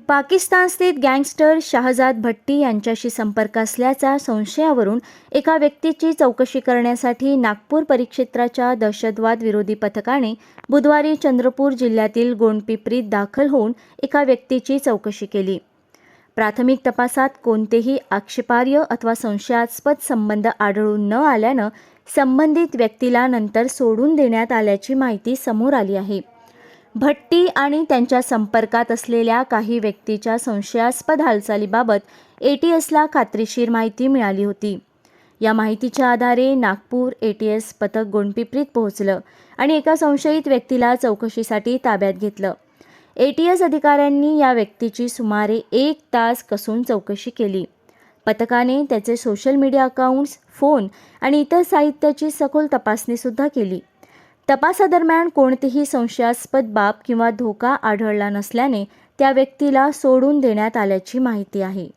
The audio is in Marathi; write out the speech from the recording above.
पाकिस्तानस्थित गँगस्टर शाहजाद भट्टी यांच्याशी संपर्क असल्याच्या संशयावरून एका व्यक्तीची चौकशी करण्यासाठी नागपूर परिक्षेत्राच्या दहशतवाद विरोधी पथकाने बुधवारी चंद्रपूर जिल्ह्यातील गोंडपिंपरीत दाखल होऊन एका व्यक्तीची चौकशी केली. प्राथमिक तपासात कोणतेही आक्षेपार्ह अथवा संशयास्पद संबंध आढळून न आल्यानं संबंधित व्यक्तीला नंतर सोडून देण्यात आल्याची माहिती समोर आली आहे. भट्टी आणि त्यांच्या संपर्कात असलेल्या काही व्यक्तीच्या संशयास्पद हालचालीबाबत ATSला खात्रीशीर माहिती मिळाली होती. या माहितीच्या आधारे नागपूर ATS पथक गोंडपिंपरीत पोहोचलं आणि एका संशयित व्यक्तीला चौकशीसाठी ताब्यात घेतलं. ATS अधिकाऱ्यांनी या व्यक्तीची सुमारे 1 तास कसून चौकशी केली. पथकाने त्याचे सोशल मीडिया अकाउंट्स, फोन आणि इतर साहित्याची सखोल तपासणीसुद्धा केली. तपासादरम्यान कोणतीही संशयास्पद बाब किंवा धोका आढळला नसल्याने त्या व्यक्तीला सोडून देण्यात आल्याची माहिती आहे.